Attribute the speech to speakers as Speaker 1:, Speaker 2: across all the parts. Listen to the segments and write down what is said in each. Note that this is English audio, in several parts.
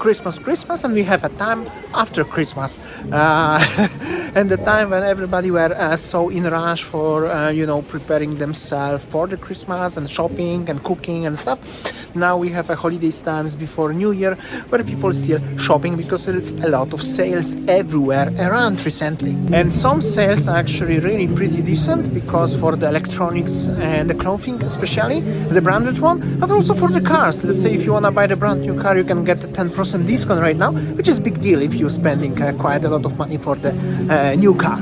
Speaker 1: Christmas, and we have a time after Christmas, and the time when everybody were so in rush for preparing themselves for the Christmas and shopping and cooking and stuff. Now we have a holidays times before New Year where people still shopping because there is a lot of sales everywhere around recently, and some sales are actually really pretty decent because for the electronics and the clothing, especially the branded one, but also for the cars. Let's say if you want to buy the brand new car, you can get a 10% discount right now, which is a big deal if you're spending quite a lot of money for the new car.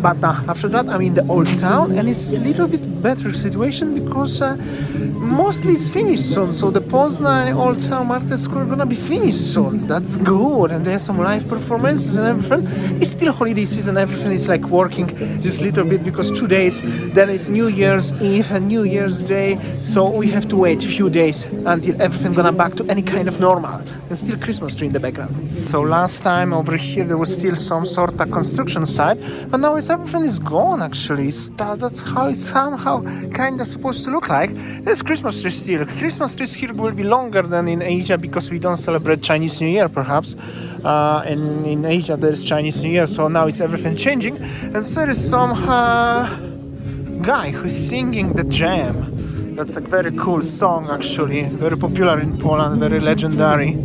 Speaker 1: But after that, I'm in the old town, and it's a little bit better situation because mostly it's finished soon. So the Poznań Old Town Market Square gonna be finished soon. That's good, and there's some live performances and everything. It's still holiday season. Everything is like working just a little bit because 2 days, then it's New Year's Eve and New Year's Day. So we have to wait a few days until everything gonna back to any kind of normal. There's still Christmas tree in the background. So last time over here there was still some sort of construction site, but now everything is gone actually. That's how it's somehow kind of supposed to look like. There's Christmas tree still. Christmas trees here will be longer than in Asia because we don't celebrate Chinese New Year perhaps. And in Asia there's Chinese New Year, so now it's everything changing. And there is some guy who's singing the Jam. That's a very cool song actually, very popular in Poland, very legendary.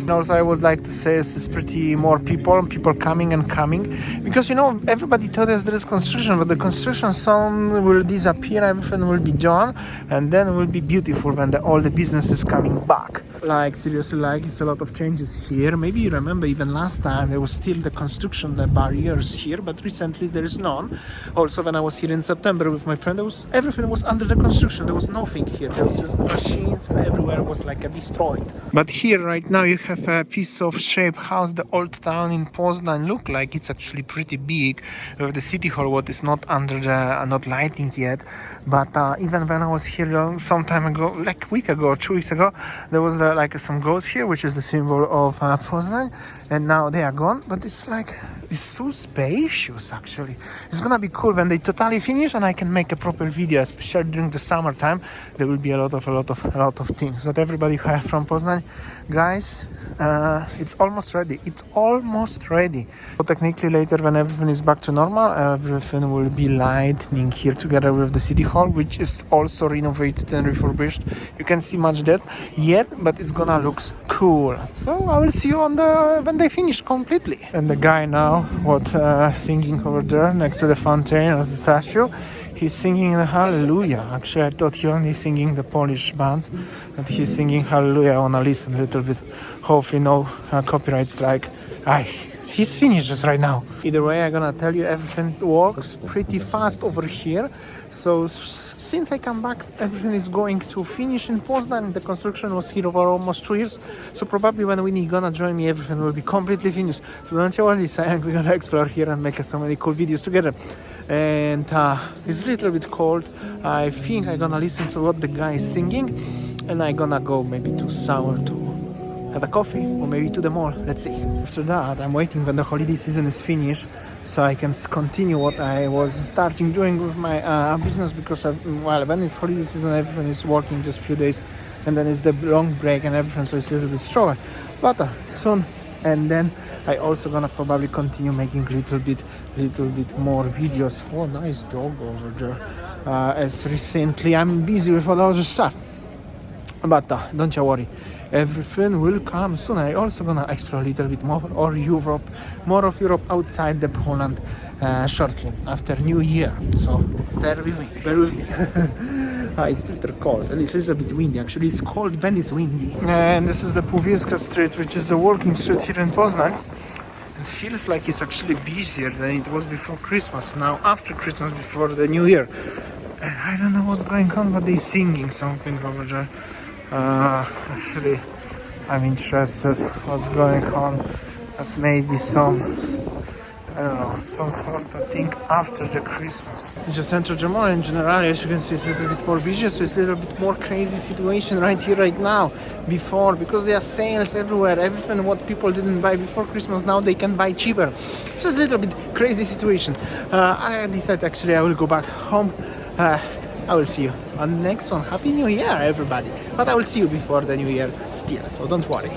Speaker 1: Also, I would like to say it's pretty more people coming and coming, because everybody thought there is construction, but the construction soon will disappear, everything will be done, and then it will be beautiful when all the business is coming back. Like seriously, like it's a lot of changes here. Maybe you remember even last time there was still the construction, the barriers here, but recently there is none. Also, when I was here in September with my friend, everything was under the construction. There was nothing here. There was just the machines, and everywhere was like destroyed. But here right now you have a piece of shape house. The old town in Poznań look like it's actually pretty big. With the city hall, what is not under the not lighting yet. But even when I was here some time ago, like a week ago or 2 weeks ago, there was some ghosts here, which is the symbol of Poznań, and now they are gone. But it's so spacious actually. It's gonna be cool when they totally finish and I can make a proper video, especially during the summertime. There will be a lot of things. But everybody from Poznań, guys, it's almost ready. So technically later, when everything is back to normal, everything will be lighting here together with the city hall, which is also renovated and refurbished. You can see much that yet, but it's gonna look cool. So I will see you when they finish completely. And the guy now singing over there next to the fountain as the statue, he's singing the Hallelujah. Actually, I thought he only singing the Polish bands, but he's singing Hallelujah. I wanna listen a little bit. Hopefully no copyright strike. He's finished just right now. Either way, I'm gonna tell you, everything works pretty fast over here. So since I come back, everything is going to finish in Poznań. The construction was here for almost 2 years. So probably when Winnie gonna join me, everything will be completely finished. So don't you worry, Sam, we're gonna explore here and make so many cool videos together. And it's a little bit cold. I think I'm gonna listen to what the guy is singing, and I'm gonna go maybe to Sour to have a coffee, or maybe to the mall. Let's see. After that, I'm waiting when the holiday season is finished so I can continue what I was starting doing with my business, because when it's holiday season, everything is working just a few days, and then it's the long break and everything, so it's a little bit slower. But soon, and then I also gonna probably continue making little bit more videos. Oh, nice dog over there. As recently I'm busy with a lot of stuff, but don't you worry, everything will come soon. I also gonna explore a little bit more of Europe outside the Poland shortly after New Year. So stay with me, bear with me. It's pretty cold, and it's a little bit windy. Actually, it's cold when it's windy. And this is the Puwielska Street, which is the working street here in Poznań. It feels like it's actually busier than it was before Christmas. Now after Christmas, before the New Year. And I don't know what's going on, but they're singing something over there. Actually, I'm interested what's going on. That's maybe some I don't know, some sort of thing after the Christmas. We just entered the mall and generally, as you can see, it's a little bit more busy, so it's a little bit more crazy situation right here, right now. Before, because there are sales everywhere, everything what people didn't buy before Christmas, now they can buy cheaper. So it's a little bit crazy situation. I decided actually I will go back home. I will see you on the next one. Happy New Year, everybody. But I will see you before the New Year still, so don't worry.